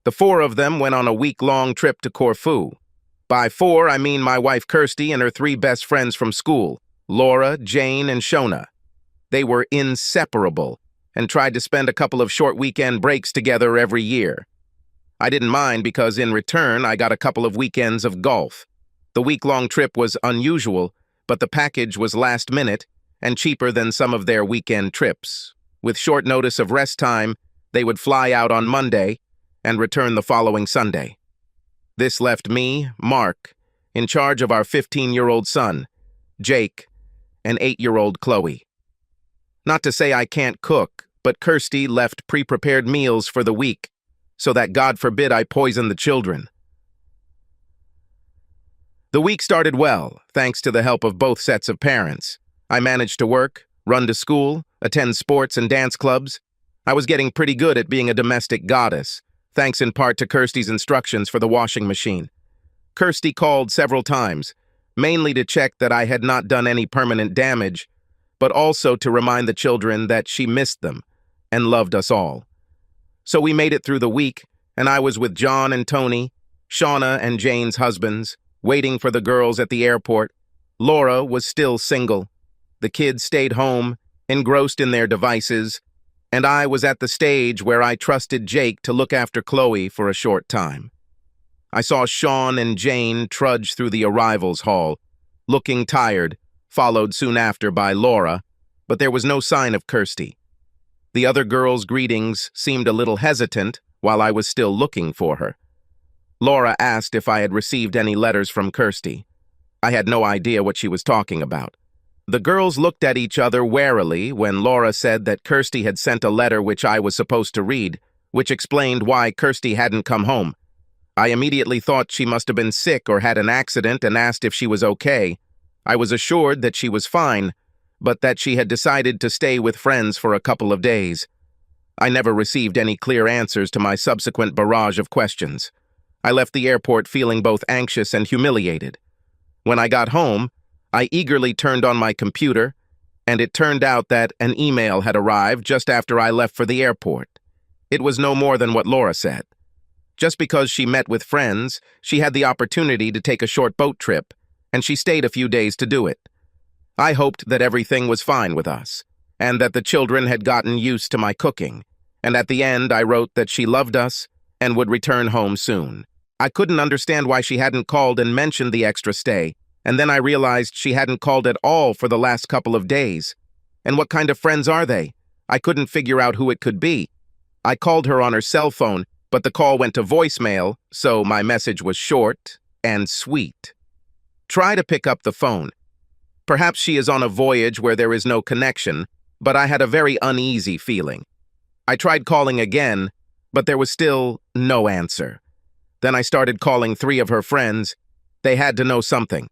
The four of them went on a week-long trip to Corfu. By four, I mean my wife Kirsty and her three best friends from school, Laura, Jane, and Shona. They were inseparable and tried to spend a couple of short weekend breaks together every year. I didn't mind because in return, I got a couple of weekends of golf. The week-long trip was unusual, but the package was last minute and cheaper than some of their weekend trips. With short notice of rest time, they would fly out on Monday and return the following Sunday. This left me, Mark, in charge of our 15-year-old son, Jake, and 8-year-old Chloe. Not to say I can't cook, but Kirsty left pre-prepared meals for the week, so that God forbid I poison the children. The week started well, thanks to the help of both sets of parents. I managed to work, run to school, attend sports and dance clubs. I was getting pretty good at being a domestic goddess, thanks in part to Kirsty's instructions for the washing machine. Kirsty called several times, mainly to check that I had not done any permanent damage, but also to remind the children that she missed them and loved us all. So we made it through the week, and I was with John and Tony, Shauna and Jane's husbands, waiting for the girls at the airport. Laura was still single. The kids stayed home, engrossed in their devices, and I was at the stage where I trusted Jake to look after Chloe for a short time. I saw Sean and Jane trudge through the arrivals hall, looking tired, followed soon after by Laura, but there was no sign of Kirsty. The other girls' greetings seemed a little hesitant while I was still looking for her. Laura asked if I had received any letters from Kirsty. I had no idea what she was talking about. The girls looked at each other warily when Laura said that Kirsty had sent a letter which I was supposed to read, which explained why Kirsty hadn't come home. I immediately thought she must have been sick or had an accident and asked if she was okay. I was assured that she was fine, but that she had decided to stay with friends for a couple of days. I never received any clear answers to my subsequent barrage of questions. I left the airport feeling both anxious and humiliated. When I got home, I eagerly turned on my computer, and it turned out that an email had arrived just after I left for the airport. It was no more than what Laura said. Just because she met with friends, she had the opportunity to take a short boat trip, and she stayed a few days to do it. I hoped that everything was fine with us, and that the children had gotten used to my cooking, and at the end I wrote that she loved us and would return home soon. I couldn't understand why she hadn't called and mentioned the extra stay, and then I realized she hadn't called at all for the last couple of days. And what kind of friends are they? I couldn't figure out who it could be. I called her on her cell phone, but the call went to voicemail, so my message was short and sweet. Try to pick up the phone. Perhaps she is on a voyage where there is no connection, but I had a very uneasy feeling. I tried calling again, but there was still no answer. Then I started calling 3 of her friends. They had to know something.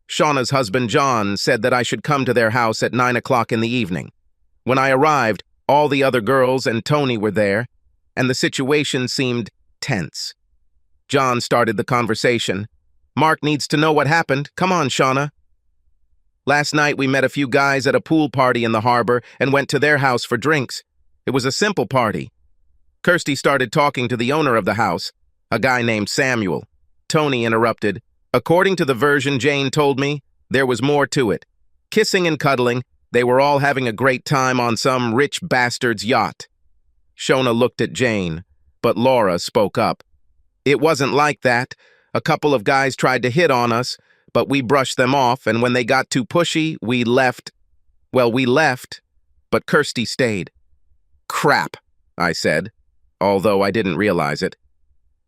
Shauna's husband, John, said that I should come to their house at 9 o'clock in the evening. When I arrived, all the other girls and Tony were there, and the situation seemed tense. John started the conversation. "Mark needs to know what happened. Come on, Shauna." "Last night we met a few guys at a pool party in the harbor and went to their house for drinks. It was a simple party." Kirsty started talking to the owner of the house, a guy named Samuel. Tony interrupted. "According to the version Jane told me, there was more to it. Kissing and cuddling, they were all having a great time on some rich bastard's yacht." Shona looked at Jane, but Laura spoke up. "It wasn't like that. A couple of guys tried to hit on us, but we brushed them off, and when they got too pushy, we left. Well, we left, but Kirsty stayed." "Crap," I said, although I didn't realize it.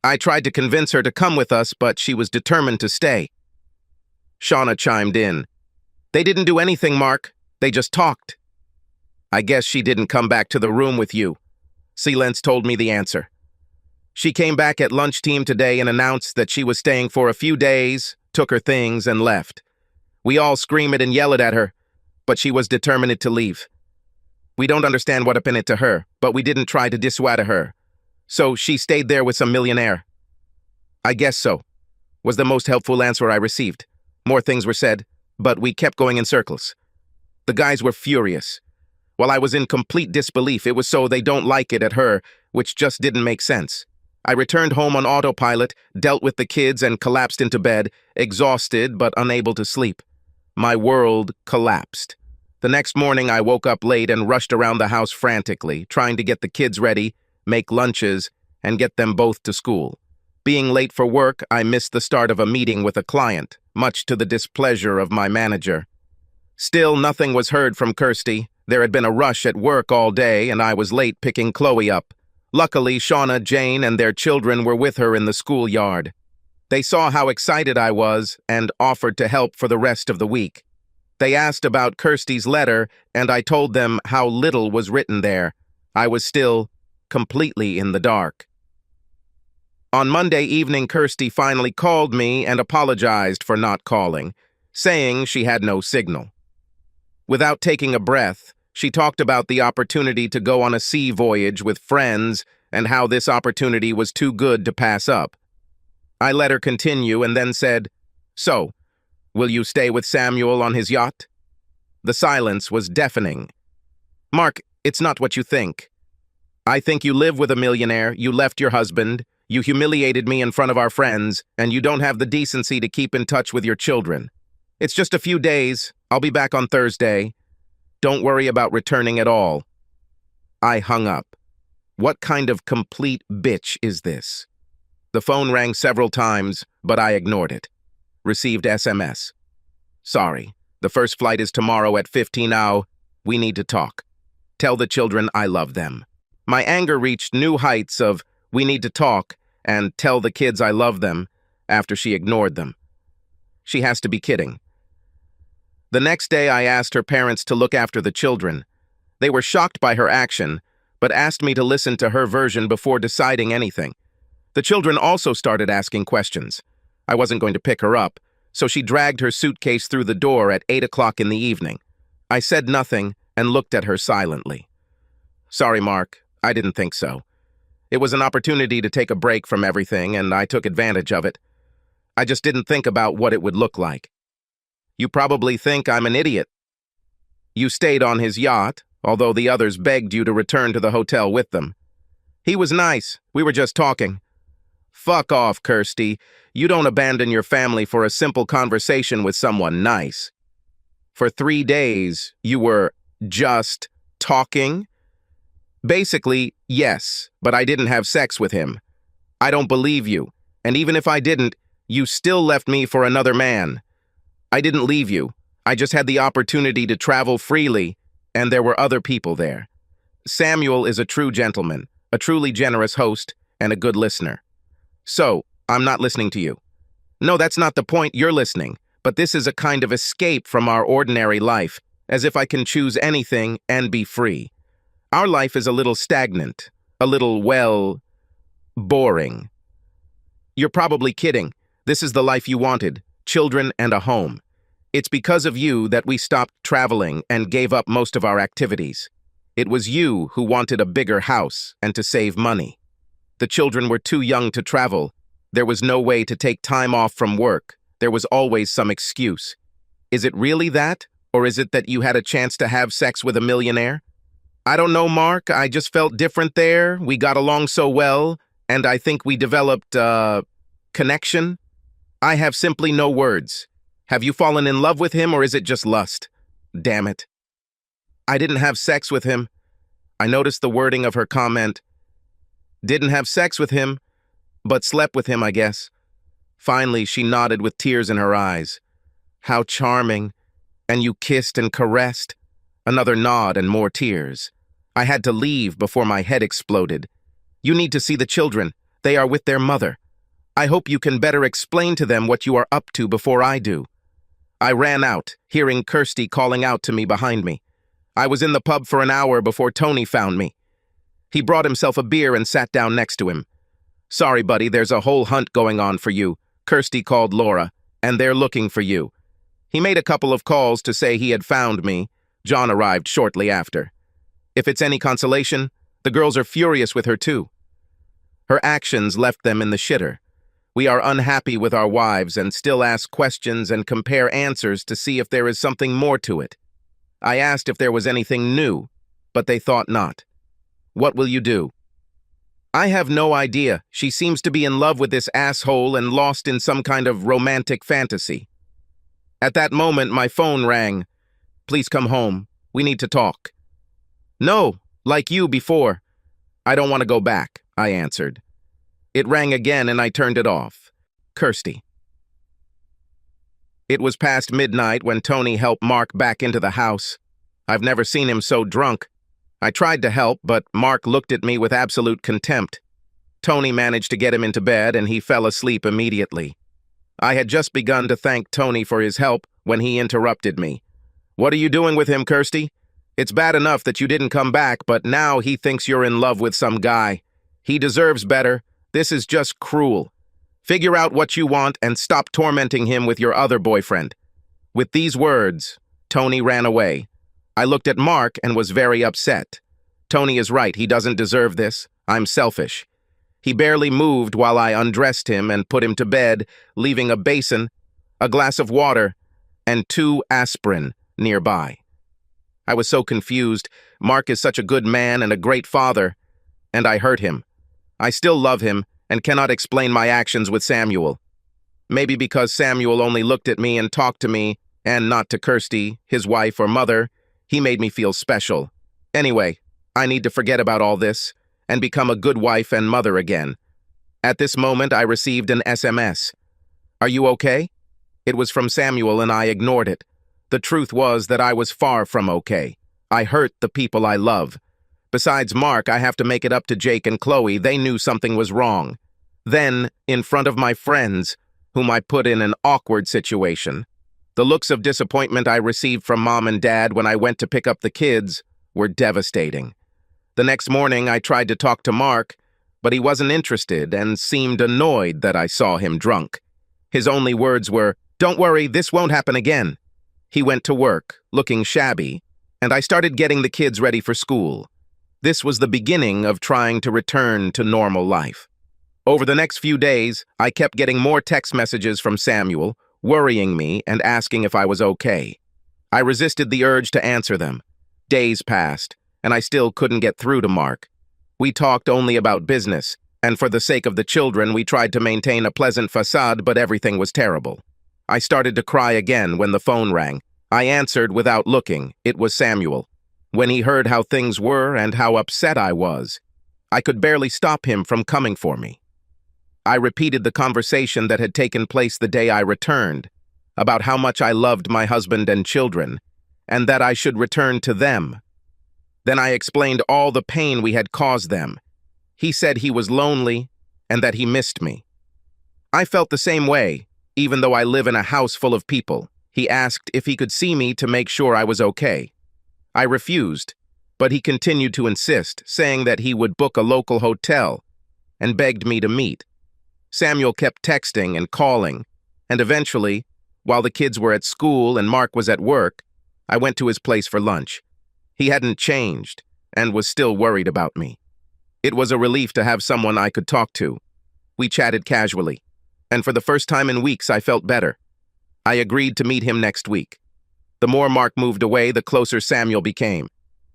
I tried to convince her to come with us, but she was determined to stay. Shauna chimed in. "They didn't do anything, Mark. They just talked." "I guess she didn't come back to the room with you." Silence told me the answer. "She came back at lunchtime today and announced that she was staying for a few days, took her things, and left. We all screamed and yelled at her, but she was determined to leave. We don't understand what happened to her, but we didn't try to dissuade her. So she stayed there with some millionaire." "I guess so," was the most helpful answer I received. More things were said, but we kept going in circles. The guys were furious. While I was in complete disbelief, it was so they don't like it at her, which just didn't make sense. I returned home on autopilot, dealt with the kids, and collapsed into bed, exhausted but unable to sleep. My world collapsed. The next morning, I woke up late and rushed around the house frantically, trying to get the kids ready, make lunches, and get them both to school. Being late for work, I missed the start of a meeting with a client, much to the displeasure of my manager. Still, nothing was heard from Kirsty. There had been a rush at work all day, and I was late picking Chloe up. Luckily, Shauna, Jane, and their children were with her in the schoolyard. They saw how excited I was and offered to help for the rest of the week. They asked about Kirsty's letter, and I told them how little was written there. I was still completely in the dark. On Monday evening, Kirsty finally called me and apologized for not calling, saying she had no signal. Without taking a breath, she talked about the opportunity to go on a sea voyage with friends and how this opportunity was too good to pass up. I let her continue and then said, "So, will you stay with Samuel on his yacht?" The silence was deafening. "Mark, it's not what you think. I think you live with a millionaire, you left your husband, you humiliated me in front of our friends, and you don't have the decency to keep in touch with your children. It's just a few days. I'll be back on Thursday. Don't worry about returning at all." I hung up. What kind of complete bitch is this? The phone rang several times, but I ignored it. Received SMS. "Sorry, the first flight is tomorrow at 15 hours. We need to talk. Tell the children I love them." My anger reached new heights of "we need to talk" and "tell the kids I love them" after she ignored them. She has to be kidding. The next day, I asked her parents to look after the children. They were shocked by her action, but asked me to listen to her version before deciding anything. The children also started asking questions. I wasn't going to pick her up, so she dragged her suitcase through the door at 8 o'clock in the evening. I said nothing and looked at her silently. "Sorry, Mark, I didn't think so. It was an opportunity to take a break from everything, and I took advantage of it. I just didn't think about what it would look like. You probably think I'm an idiot. You stayed on his yacht, although the others begged you to return to the hotel with them. He was nice. We were just talking." Fuck off, Kirsty. You don't abandon your family for a simple conversation with someone nice. For 3 days, you were just talking? Basically, yes, but I didn't have sex with him. I don't believe you, and even if I didn't, you still left me for another man. I didn't leave you. I just had the opportunity to travel freely, and there were other people there. Samuel is a true gentleman, a truly generous host, and a good listener. So, I'm not listening to you. No, that's not the point. You're listening, but this is a kind of escape from our ordinary life, as if I can choose anything and be free. Our life is a little stagnant, a little, well, boring. You're probably kidding. This is the life you wanted, children and a home. It's because of you that we stopped traveling and gave up most of our activities. It was you who wanted a bigger house and to save money. The children were too young to travel. There was no way to take time off from work. There was always some excuse. Is it really that? Or is it that you had a chance to have sex with a millionaire? I don't know, Mark. I just felt different there. We got along so well, and I think we developed, connection. I have simply no words. Have you fallen in love with him, or is it just lust? Damn it. I didn't have sex with him. I noticed the wording of her comment. Didn't have sex with him, but slept with him, I guess. Finally, she nodded with tears in her eyes. How charming. And you kissed and caressed. Another nod and more tears. I had to leave before my head exploded. You need to see the children. They are with their mother. I hope you can better explain to them what you are up to before I do. I ran out, hearing Kirsty calling out to me behind me. I was in the pub for an hour before Tony found me. He brought himself a beer and sat down next to him. Sorry, buddy, there's a whole hunt going on for you. Kirsty called Laura, and they're looking for you. He made a couple of calls to say he had found me. John arrived shortly after. If it's any consolation, the girls are furious with her too. Her actions left them in the shitter. We are unhappy with our wives and still ask questions and compare answers to see if there is something more to it. I asked if there was anything new, but they thought not. What will you do? I have no idea. She seems to be in love with this asshole and lost in some kind of romantic fantasy. At that moment, my phone rang. Please come home. We need to talk. No, like you before. I don't want to go back, I answered. It rang again and I turned it off. Kirsty. It was past midnight when Tony helped Mark back into the house. I've never seen him so drunk. I tried to help, but Mark looked at me with absolute contempt. Tony managed to get him into bed and he fell asleep immediately. I had just begun to thank Tony for his help when he interrupted me. What are you doing with him, Kirsty? It's bad enough that you didn't come back, but now he thinks you're in love with some guy. He deserves better. This is just cruel. Figure out what you want and stop tormenting him with your other boyfriend. With these words, Tony ran away. I looked at Mark and was very upset. Tony is right, he doesn't deserve this. I'm selfish. He barely moved while I undressed him and put him to bed, leaving a basin, a glass of water, and 2 aspirin nearby. I was so confused. Mark is such a good man and a great father, and I hurt him. I still love him and cannot explain my actions with Samuel. Maybe because Samuel only looked at me and talked to me, and not to Kirsty, his wife or mother, he made me feel special. Anyway, I need to forget about all this and become a good wife and mother again. At this moment, I received an SMS. Are you okay? It was from Samuel and I ignored it. The truth was that I was far from okay. I hurt the people I love. Besides Mark, I have to make it up to Jake and Chloe. They knew something was wrong. Then, in front of my friends, whom I put in an awkward situation. The looks of disappointment I received from Mom and Dad when I went to pick up the kids were devastating. The next morning, I tried to talk to Mark, but he wasn't interested and seemed annoyed that I saw him drunk. His only words were, "Don't worry, this won't happen again." He went to work, looking shabby, and I started getting the kids ready for school. This was the beginning of trying to return to normal life. Over the next few days, I kept getting more text messages from Samuel, worrying me and asking if I was okay. I resisted the urge to answer them. Days passed, and I still couldn't get through to Mark. We talked only about business, and for the sake of the children, we tried to maintain a pleasant facade, but everything was terrible. I started to cry again when the phone rang. I answered without looking. It was Samuel. When he heard how things were and how upset I was, I could barely stop him from coming for me. I repeated the conversation that had taken place the day I returned, about how much I loved my husband and children, and that I should return to them. Then I explained all the pain we had caused them. He said he was lonely and that he missed me. I felt the same way, even though I live in a house full of people. He asked if he could see me to make sure I was okay. I refused, but he continued to insist, saying that he would book a local hotel and begged me to meet. Samuel kept texting and calling, and eventually, while the kids were at school and Mark was at work, I went to his place for lunch. He hadn't changed and was still worried about me. It was a relief to have someone I could talk to. We chatted casually, and for the first time in weeks I felt better. I agreed to meet him next week. The more Mark moved away, the closer Samuel became.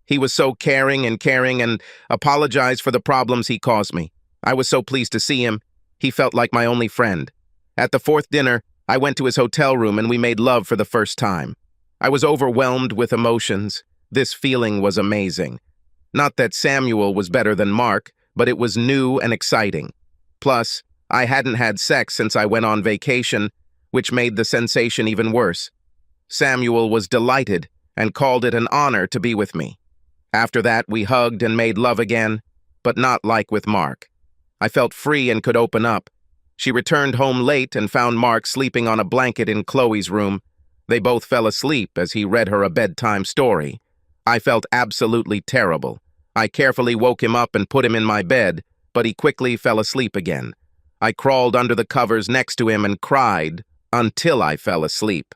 He was so caring and apologized for the problems he caused me. I was so pleased to see him. He felt like my only friend. At the 4th dinner, I went to his hotel room and we made love for the first time. I was overwhelmed with emotions. This feeling was amazing. Not that Samuel was better than Mark, but it was new and exciting. Plus, I hadn't had sex since I went on vacation, which made the sensation even worse. Samuel was delighted and called it an honor to be with me. After that, we hugged and made love again, but not like with Mark. I felt free and could open up. She returned home late and found Mark sleeping on a blanket in Chloe's room. They both fell asleep as he read her a bedtime story. I felt absolutely terrible. I carefully woke him up and put him in my bed, but he quickly fell asleep again. I crawled under the covers next to him and cried until I fell asleep.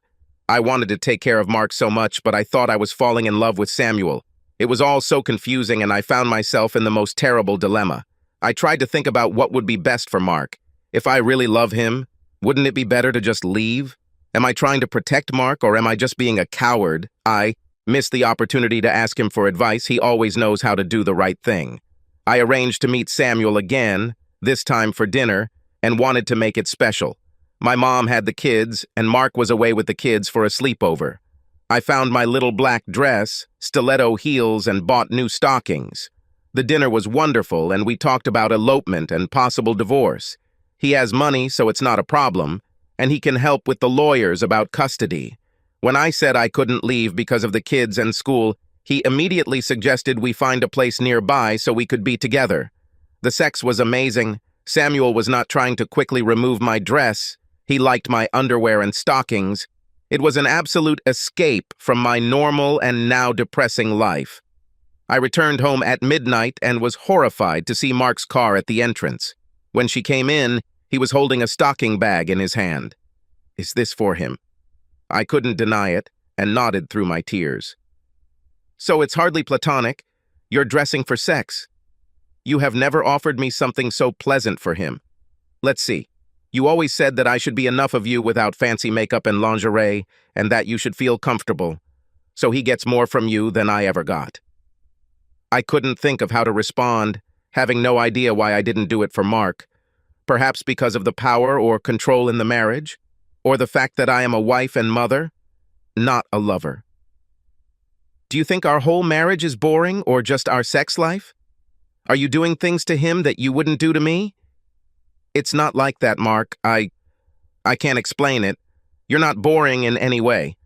I wanted to take care of Mark so much, but I thought I was falling in love with Samuel. It was all so confusing and I found myself in the most terrible dilemma. I tried to think about what would be best for Mark. If I really love him, wouldn't it be better to just leave? Am I trying to protect Mark or am I just being a coward? I missed the opportunity to ask him for advice. He always knows how to do the right thing. I arranged to meet Samuel again, this time for dinner, and wanted to make it special. My mom had the kids, and Mark was away with the kids for a sleepover. I found my little black dress, stiletto heels, and bought new stockings. The dinner was wonderful, and we talked about elopement and possible divorce. He has money, so it's not a problem, and he can help with the lawyers about custody. When I said I couldn't leave because of the kids and school, he immediately suggested we find a place nearby so we could be together. The sex was amazing. Samuel was not trying to quickly remove my dress. He liked my underwear and stockings. It was an absolute escape from my normal and now depressing life. I returned home at midnight and was horrified to see Mark's car at the entrance. When she came in, he was holding a stocking bag in his hand. Is this for him? I couldn't deny it and nodded through my tears. So it's hardly platonic. You're dressing for sex. You have never offered me something so pleasant for him. Let's see. You always said that I should be enough of you without fancy makeup and lingerie, and that you should feel comfortable. So he gets more from you than I ever got. I couldn't think of how to respond, having no idea why I didn't do it for Mark. Perhaps because of the power or control in the marriage, or the fact that I am a wife and mother, not a lover. Do you think our whole marriage is boring or just our sex life? Are you doing things to him that you wouldn't do to me? It's not like that, Mark. I can't explain it. You're not boring in any way.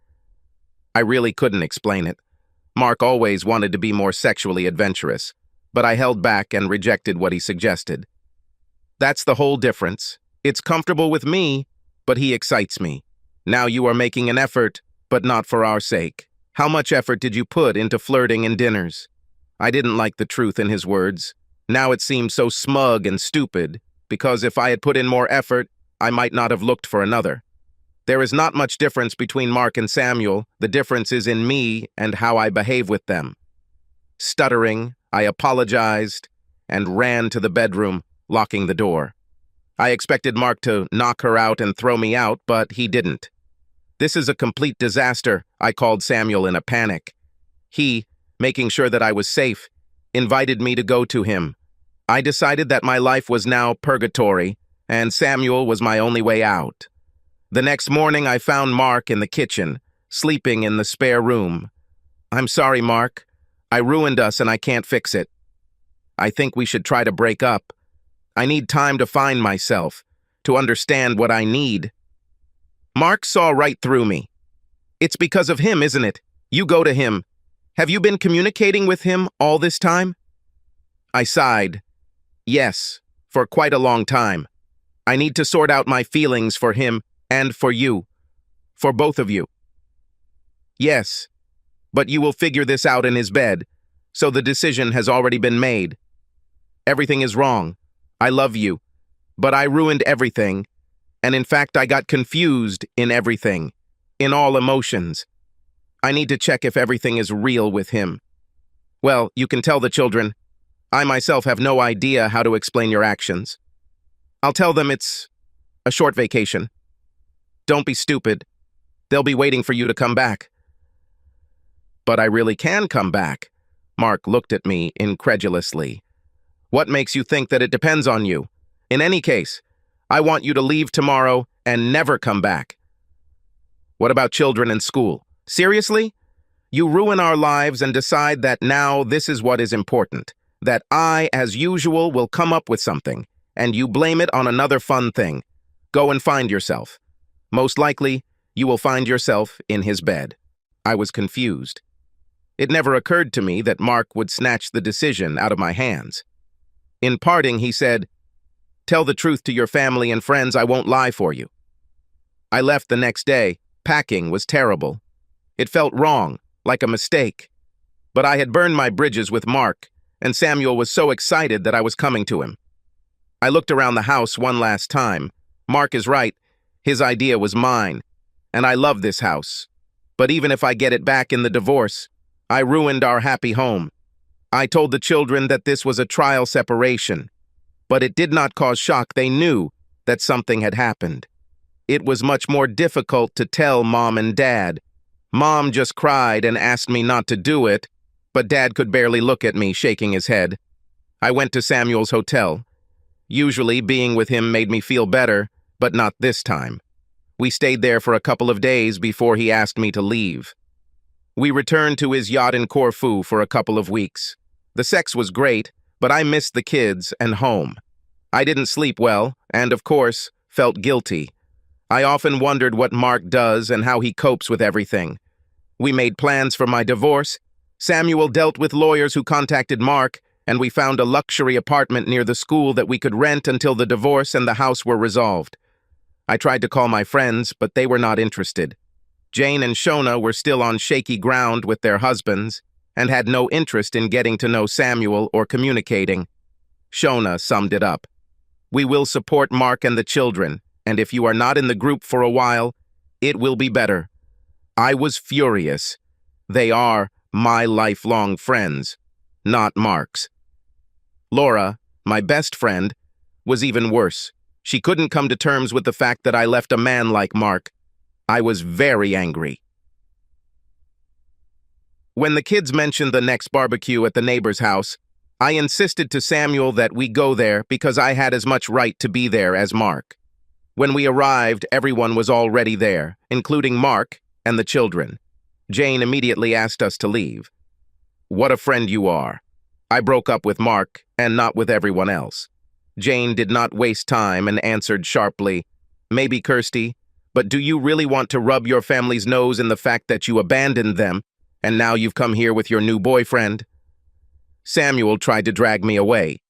I really couldn't explain it. Mark always wanted to be more sexually adventurous, but I held back and rejected what he suggested. That's the whole difference. It's comfortable with me, but he excites me. Now you are making an effort, but not for our sake. How much effort did you put into flirting and dinners? I didn't like the truth in his words. Now it seemed so smug and stupid, because if I had put in more effort, I might not have looked for another. There is not much difference between Mark and Samuel. The difference is in me and how I behave with them. Stuttering, I apologized and ran to the bedroom, locking the door. I expected Mark to knock her out and throw me out, but he didn't. This is a complete disaster, I called Samuel in a panic. He, making sure that I was safe, invited me to go to him. I decided that my life was now purgatory, and Samuel was my only way out. The next morning, I found Mark in the kitchen, sleeping in the spare room. I'm sorry, Mark. I ruined us and I can't fix it. I think we should try to break up. I need time to find myself, to understand what I need. Mark saw right through me. It's because of him, isn't it? You go to him. Have you been communicating with him all this time? I sighed. Yes, for quite a long time. I need to sort out my feelings for him and for you. For both of you. Yes, but you will figure this out in his bed, so the decision has already been made. Everything is wrong. I love you, but I ruined everything, and in fact I got confused in everything, in all emotions. I need to check if everything is real with him. Well, you can tell the children. I myself have no idea how to explain your actions. I'll tell them it's a short vacation. Don't be stupid. They'll be waiting for you to come back. But I really can come back. Mark looked at me incredulously. What makes you think that it depends on you? In any case, I want you to leave tomorrow and never come back. What about children and school? Seriously? You ruin our lives and decide that now this is what is important. That I, as usual, will come up with something, and you blame it on another fun thing. Go and find yourself. Most likely, you will find yourself in his bed. I was confused. It never occurred to me that Mark would snatch the decision out of my hands. In parting, he said, "Tell the truth to your family and friends, I won't lie for you." I left the next day. Packing was terrible. It felt wrong, like a mistake. But I had burned my bridges with Mark, and Samuel was so excited that I was coming to him. I looked around the house one last time. Mark is right. His idea was mine, and I love this house. But even if I get it back in the divorce, I ruined our happy home. I told the children that this was a trial separation, but it did not cause shock. They knew that something had happened. It was much more difficult to tell Mom and Dad. Mom just cried and asked me not to do it, but Dad could barely look at me, shaking his head. I went to Samuel's hotel. Usually, being with him made me feel better, but not this time. We stayed there for a couple of days before he asked me to leave. We returned to his yacht in Corfu for a couple of weeks. The sex was great, but I missed the kids and home. I didn't sleep well, and of course, felt guilty. I often wondered what Mark does and how he copes with everything. We made plans for my divorce. Samuel dealt with lawyers who contacted Mark, and we found a luxury apartment near the school that we could rent until the divorce and the house were resolved. I tried to call my friends, but they were not interested. Jane and Shona were still on shaky ground with their husbands and had no interest in getting to know Samuel or communicating. Shona summed it up. We will support Mark and the children, and if you are not in the group for a while, it will be better. I was furious. They are my lifelong friends, not Mark's. Laura, my best friend, was even worse. She couldn't come to terms with the fact that I left a man like Mark. I was very angry. When the kids mentioned the next barbecue at the neighbor's house, I insisted to Samuel that we go there because I had as much right to be there as Mark. When we arrived, everyone was already there, including Mark and the children. Jane immediately asked us to leave. What a friend you are. I broke up with Mark and not with everyone else. Jane did not waste time and answered sharply, Maybe, Kirsty, but do you really want to rub your family's nose in the fact that you abandoned them and now you've come here with your new boyfriend? Samuel tried to drag me away.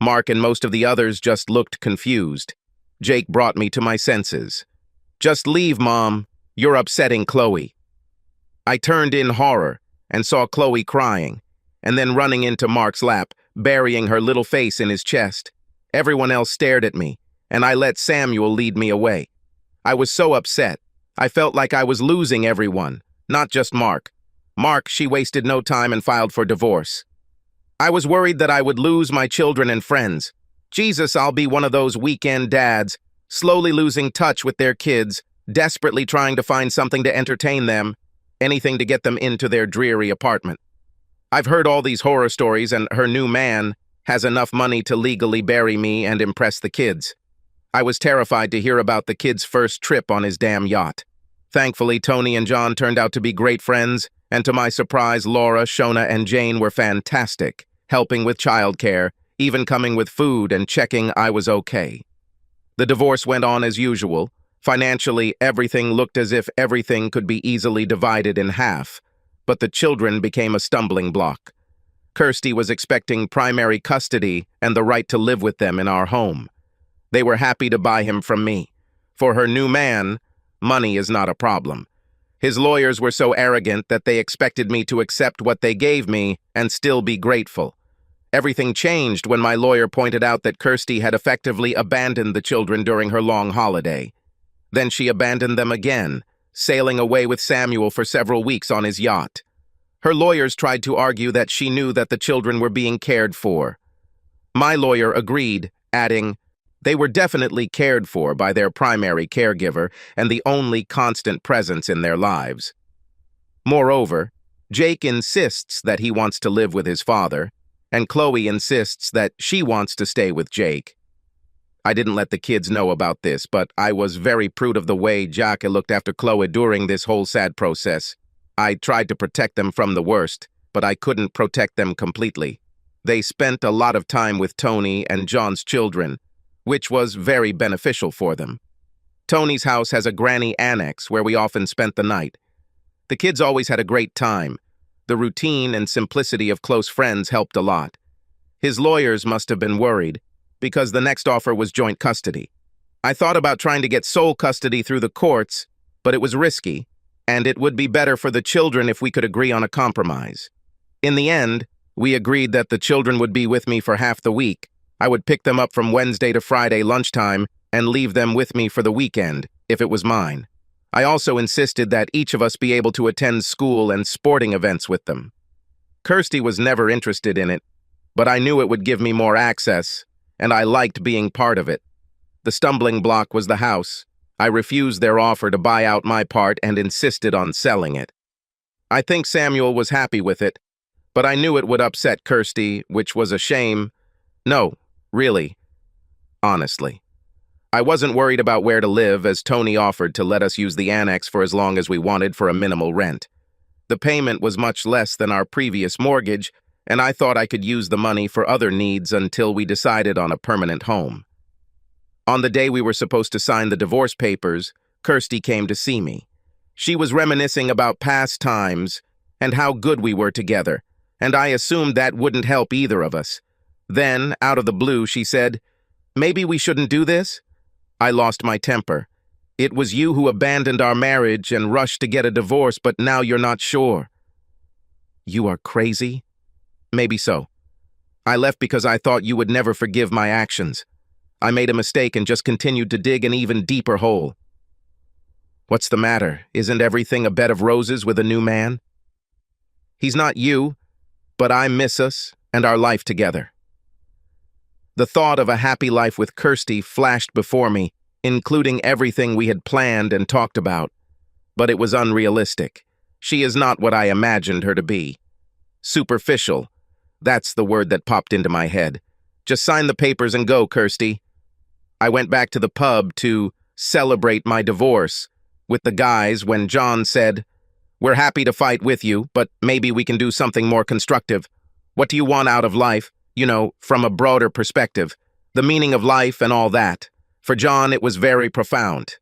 Mark and most of the others just looked confused. Jake brought me to my senses. Just leave, Mom. You're upsetting Chloe. I turned in horror and saw Chloe crying, and then running into Mark's lap, burying her little face in his chest. Everyone else stared at me, and I let Samuel lead me away. I was so upset. I felt like I was losing everyone, not just Mark. Mark, she wasted no time and filed for divorce. I was worried that I would lose my children and friends. Jesus, I'll be one of those weekend dads, slowly losing touch with their kids, desperately trying to find something to entertain them, anything to get them into their dreary apartment. I've heard all these horror stories, and her new man has enough money to legally bury me and impress the kids. I was terrified to hear about the kids' first trip on his damn yacht. Thankfully, Tony and John turned out to be great friends, and to my surprise, Laura, Shona, and Jane were fantastic, helping with childcare, even coming with food and checking I was okay. The divorce went on as usual. Financially, everything looked as if everything could be easily divided in half, but the children became a stumbling block. Kirsty was expecting primary custody and the right to live with them in our home. They were happy to buy him from me. For her new man, money is not a problem. His lawyers were so arrogant that they expected me to accept what they gave me and still be grateful. Everything changed when my lawyer pointed out that Kirsty had effectively abandoned the children during her long holiday. Then she abandoned them again, sailing away with Samuel for several weeks on his yacht. Her lawyers tried to argue that she knew that the children were being cared for. My lawyer agreed, adding, they were definitely cared for by their primary caregiver and the only constant presence in their lives. Moreover, Jake insists that he wants to live with his father, and Chloe insists that she wants to stay with Jake. I didn't let the kids know about this, but I was very proud of the way Jake looked after Chloe during this whole sad process. I tried to protect them from the worst, but I couldn't protect them completely. They spent a lot of time with Tony and John's children, which was very beneficial for them. Tony's house has a granny annex where we often spent the night. The kids always had a great time. The routine and simplicity of close friends helped a lot. His lawyers must have been worried, because the next offer was joint custody. I thought about trying to get sole custody through the courts, but it was risky, and it would be better for the children if we could agree on a compromise. In the end, we agreed that the children would be with me for half the week. I would pick them up from Wednesday to Friday lunchtime and leave them with me for the weekend, if it was mine. I also insisted that each of us be able to attend school and sporting events with them. Kirsty was never interested in it, but I knew it would give me more access, and I liked being part of it. The stumbling block was the house. I refused their offer to buy out my part and insisted on selling it. I think Samuel was happy with it, but I knew it would upset Kirsty, which was a shame, No, really, honestly. I wasn't worried about where to live as Tony offered to let us use the annex for as long as we wanted for a minimal rent. The payment was much less than our previous mortgage, and I thought I could use the money for other needs until we decided on a permanent home. On the day we were supposed to sign the divorce papers, Kirsty came to see me. She was reminiscing about past times and how good we were together, and I assumed that wouldn't help either of us. Then, out of the blue, she said, "Maybe we shouldn't do this?" I lost my temper. "It was you who abandoned our marriage and rushed to get a divorce, but now you're not sure." "You are crazy?" "Maybe so. I left because I thought you would never forgive my actions. I made a mistake and just continued to dig an even deeper hole." "What's the matter? Isn't everything a bed of roses with a new man?" "He's not you, but I miss us and our life together." The thought of a happy life with Kirsty flashed before me, including everything we had planned and talked about. But it was unrealistic. She is not what I imagined her to be. Superficial. That's the word that popped into my head. "Just sign the papers and go, Kirsty." I went back to the pub to celebrate my divorce with the guys when John said, "We're happy to fight with you, but maybe we can do something more constructive. What do you want out of life? You know, from a broader perspective. The meaning of life and all that." For John, it was very profound.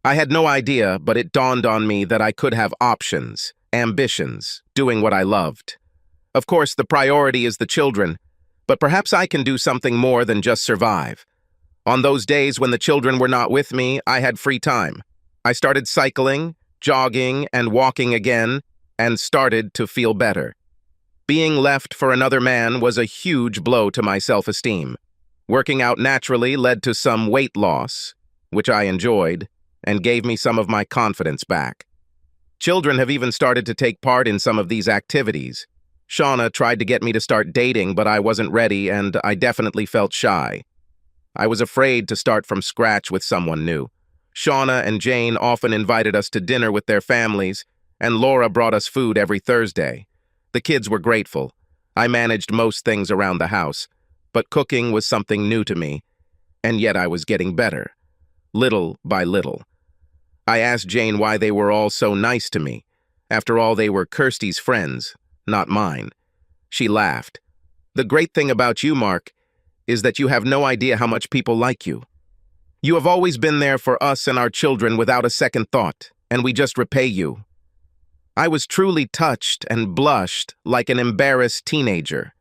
I had no idea, but it dawned on me that I could have options, ambitions, doing what I loved. Of course, the priority is the children, but perhaps I can do something more than just survive. On those days when the children were not with me, I had free time. I started cycling, jogging, and walking again, and started to feel better. Being left for another man was a huge blow to my self-esteem. Working out naturally led to some weight loss, which I enjoyed, and gave me some of my confidence back. Children have even started to take part in some of these activities. Shauna tried to get me to start dating, but I wasn't ready, and I definitely felt shy. I was afraid to start from scratch with someone new. Shauna and Jane often invited us to dinner with their families, and Laura brought us food every Thursday. The kids were grateful. I managed most things around the house, but cooking was something new to me, and yet I was getting better, little by little. I asked Jane why they were all so nice to me. After all, they were Kirsty's friends, not mine. She laughed. "The great thing about you, Mark, is that you have no idea how much people like you. You have always been there for us and our children without a second thought, and we just repay you." I was truly touched and blushed like an embarrassed teenager.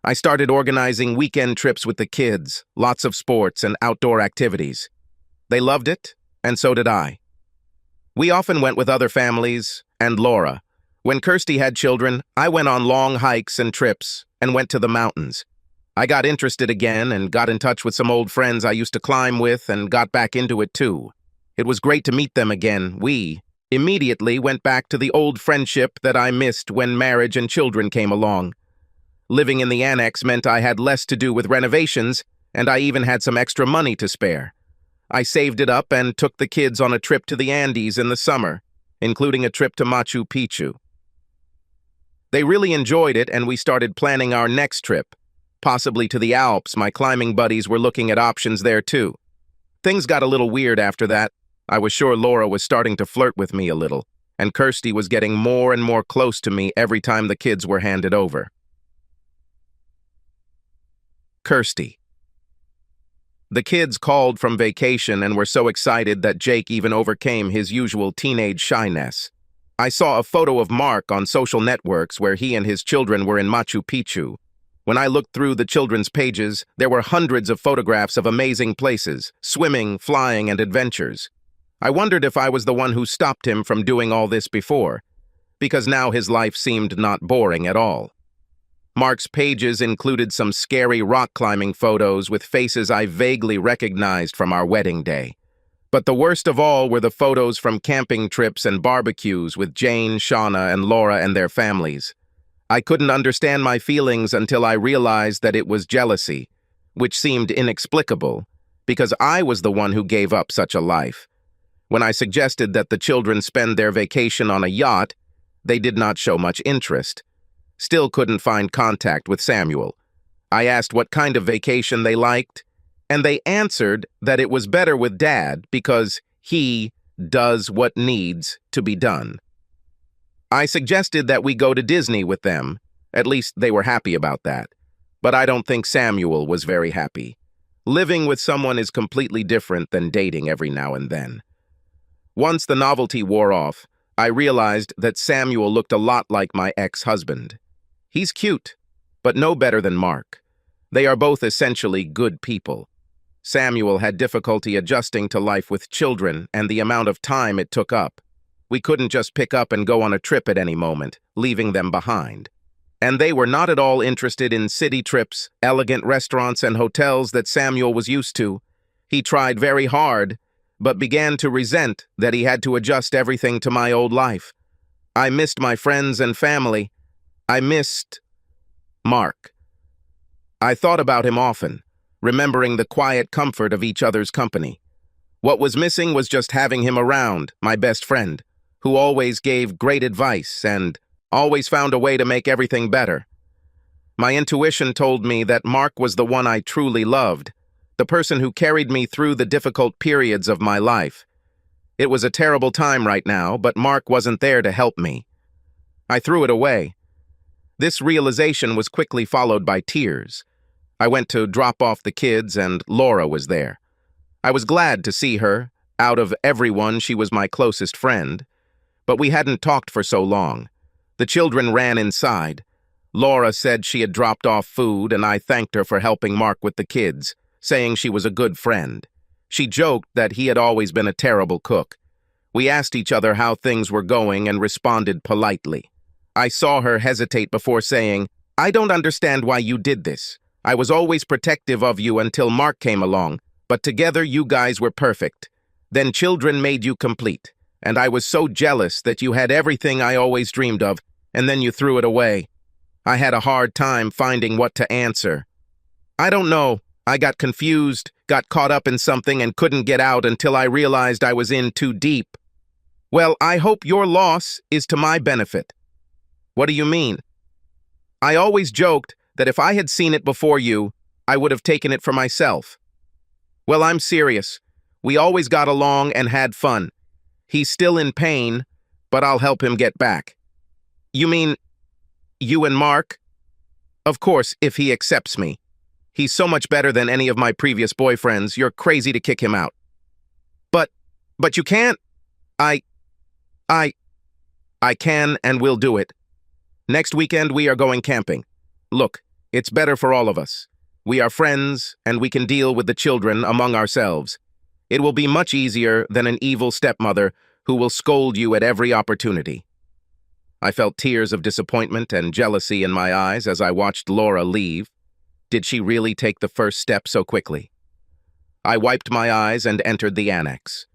I started organizing weekend trips with the kids, lots of sports and outdoor activities. They loved it, and so did I. We often went with other families and Laura. When Kirsty had children, I went on long hikes and trips and went to the mountains. I got interested again and got in touch with some old friends I used to climb with and got back into it too. It was great to meet them again. We immediately went back to the old friendship that I missed when marriage and children came along. Living in the annex meant I had less to do with renovations, and I even had some extra money to spare. I saved it up and took the kids on a trip to the Andes in the summer, including a trip to Machu Picchu. They really enjoyed it, and we started planning our next trip, possibly to the Alps. My climbing buddies were looking at options there too. Things got a little weird after that. I was sure Laura was starting to flirt with me a little, and Kirsty was getting more and more close to me every time the kids were handed over. Kirsty. The kids called from vacation and were so excited that Jake even overcame his usual teenage shyness. I saw a photo of Mark on social networks where he and his children were in Machu Picchu. When I looked through the children's pages, there were hundreds of photographs of amazing places, swimming, flying, and adventures. I wondered if I was the one who stopped him from doing all this before, because now his life seemed not boring at all. Mark's pages included some scary rock climbing photos with faces I vaguely recognized from our wedding day. But the worst of all were the photos from camping trips and barbecues with Jane, Shauna, and Laura and their families. I couldn't understand my feelings until I realized that it was jealousy, which seemed inexplicable, because I was the one who gave up such a life. When I suggested that the children spend their vacation on a yacht, they did not show much interest. Still couldn't find contact with Samuel. I asked what kind of vacation they liked, and they answered that it was better with Dad because he does what needs to be done. I suggested that we go to Disney with them. At least they were happy about that. But I don't think Samuel was very happy. Living with someone is completely different than dating every now and then. Once the novelty wore off, I realized that Samuel looked a lot like my ex-husband. He's cute, but no better than Mark. They are both essentially good people. Samuel had difficulty adjusting to life with children and the amount of time it took up. We couldn't just pick up and go on a trip at any moment, leaving them behind. And they were not at all interested in city trips, elegant restaurants, and hotels that Samuel was used to. He tried very hard, but began to resent that he had to adjust everything to my old life. I missed my friends and family. I missed Mark. I thought about him often, remembering the quiet comfort of each other's company. What was missing was just having him around, my best friend, who always gave great advice and always found a way to make everything better. My intuition told me that Mark was the one I truly loved, the person who carried me through the difficult periods of my life. It was a terrible time right now, but Mark wasn't there to help me. I threw it away. This realization was quickly followed by tears. I went to drop off the kids, and Laura was there. I was glad to see her. Out of everyone, she was my closest friend. But we hadn't talked for so long. The children ran inside. Laura said she had dropped off food, and I thanked her for helping Mark with the kids, saying she was a good friend. She joked that he had always been a terrible cook. We asked each other how things were going and responded politely. I saw her hesitate before saying, "I don't understand why you did this. I was always protective of you until Mark came along, but together you guys were perfect. Then children made you complete, and I was so jealous that you had everything I always dreamed of, and then you threw it away." I had a hard time finding what to answer. I don't know. I got confused, got caught up in something, and couldn't get out until I realized I was in too deep. "Well, I hope your loss is to my benefit." "What do you mean?" "I always joked that if I had seen it before you, I would have taken it for myself." "Well, I'm serious. We always got along and had fun. He's still in pain, but I'll help him get back." "You mean you and Mark?" "Of course, if he accepts me. He's so much better than any of my previous boyfriends. You're crazy to kick him out." But you can't." I can and will do it. Next weekend we are going camping. Look, it's better for all of us. We are friends, and we can deal with the children among ourselves. It will be much easier than an evil stepmother who will scold you at every opportunity. I felt tears of disappointment and jealousy in my eyes as I watched Laura leave. Did she really take the first step so quickly? I wiped my eyes and entered the annex.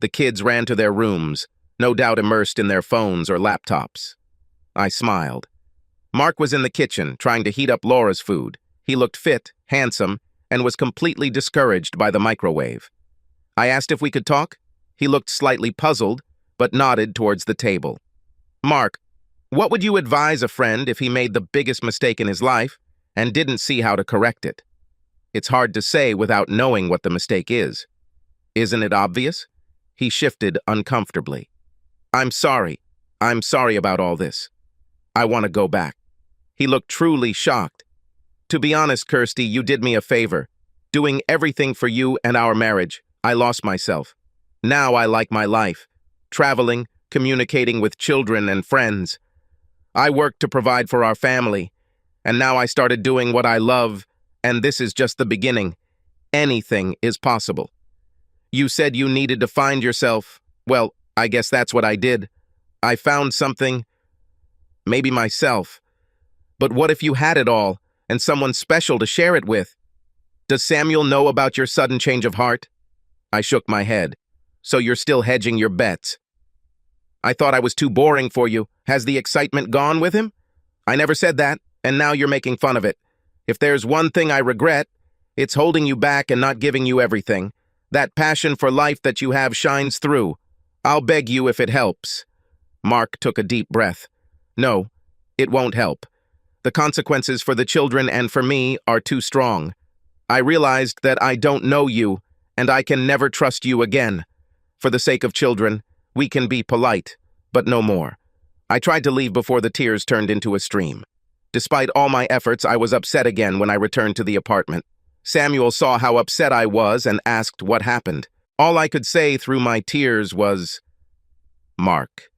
The kids ran to their rooms, no doubt immersed in their phones or laptops. I smiled. Mark was in the kitchen, trying to heat up Laura's food. He looked fit, handsome, and was completely discouraged by the microwave. I asked if we could talk. He looked slightly puzzled, but nodded towards the table. "Mark, what would you advise a friend if he made the biggest mistake in his life and didn't see how to correct it?" "It's hard to say without knowing what the mistake is." "Isn't it obvious?" He shifted uncomfortably. I'm sorry about all this. I want to go back." He looked truly shocked. "To be honest, Kirsty, you did me a favor. Doing everything for you and our marriage, I lost myself. Now I like my life. Traveling, communicating with children and friends. I worked to provide for our family, and now I started doing what I love, and this is just the beginning. Anything is possible. You said you needed to find yourself. Well, I guess that's what I did. I found something, maybe myself. But what if you had it all, and someone special to share it with? Does Samuel know about your sudden change of heart?" I shook my head. "So you're still hedging your bets?" "I thought I was too boring for you. Has the excitement gone with him?" "I never said that, and now you're making fun of it. If there's one thing I regret, it's holding you back and not giving you everything. That passion for life that you have shines through. I'll beg you if it helps." Mark took a deep breath. "No, it won't help. The consequences for the children and for me are too strong. I realized that I don't know you, and I can never trust you again. For the sake of children, we can be polite, but no more. I tried to leave before the tears turned into a stream. Despite all my efforts, I was upset again when I returned to the apartment. Samuel saw how upset I was and asked what happened. All I could say through my tears was, "Mark."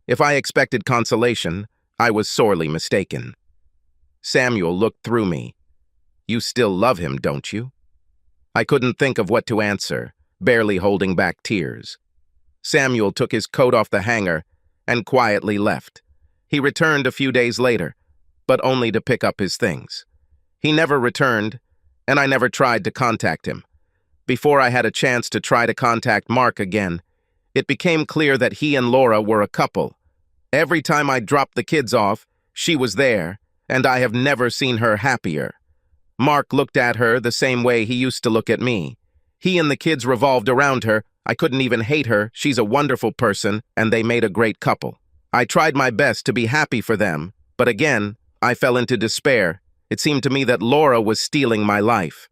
If I expected consolation, I was sorely mistaken. Samuel looked through me. "You still love him, don't you?" I couldn't think of what to answer, barely holding back tears. Samuel took his coat off the hanger and quietly left. He returned a few days later, but only to pick up his things. He never returned, and I never tried to contact him. Before I had a chance to try to contact Mark again, it became clear that he and Laura were a couple. Every time I dropped the kids off, she was there, and I have never seen her happier. Mark looked at her the same way he used to look at me. He and the kids revolved around her. I couldn't even hate her. She's a wonderful person, and they made a great couple. I tried my best to be happy for them, but again, I fell into despair. It seemed to me that Laura was stealing my life.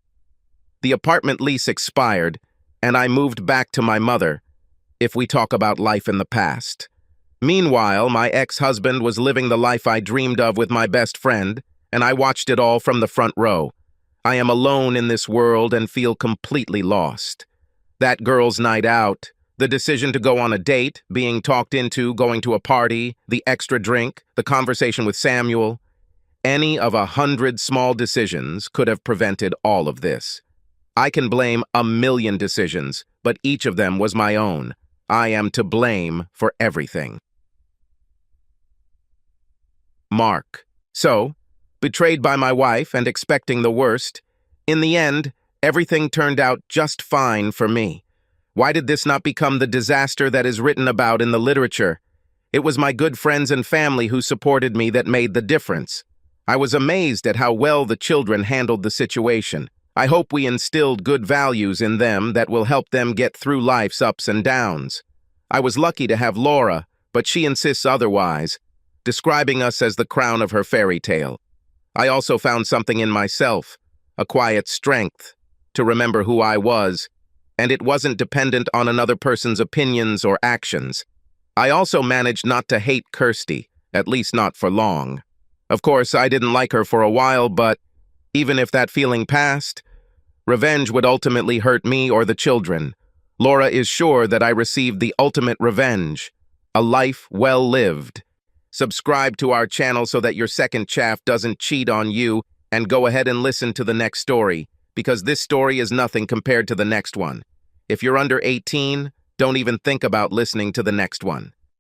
The apartment lease expired, and I moved back to my mother, if we talk about life in the past. Meanwhile, my ex-husband was living the life I dreamed of with my best friend, and I watched it all from the front row. I am alone in this world and feel completely lost. That girl's night out, the decision to go on a date, being talked into going to a party, the extra drink, the conversation with Samuel. Any of 100 small decisions could have prevented all of this. I can blame 1,000,000 decisions, but each of them was my own. I am to blame for everything. Mark. So, betrayed by my wife and expecting the worst, in the end, everything turned out just fine for me. Why did this not become the disaster that is written about in the literature? It was my good friends and family who supported me that made the difference. I was amazed at how well the children handled the situation. I hope we instilled good values in them that will help them get through life's ups and downs. I was lucky to have Laura, but she insists otherwise, describing us as the crown of her fairy tale. I also found something in myself, a quiet strength, to remember who I was, and it wasn't dependent on another person's opinions or actions. I also managed not to hate Kirsty, at least not for long. Of course, I didn't like her for a while, but even if that feeling passed, revenge would ultimately hurt me or the children. Laura is sure that I received the ultimate revenge, a life well lived. Subscribe to our channel so that your second chaff doesn't cheat on you, and go ahead and listen to the next story, because this story is nothing compared to the next one. If you're under 18, don't even think about listening to the next one.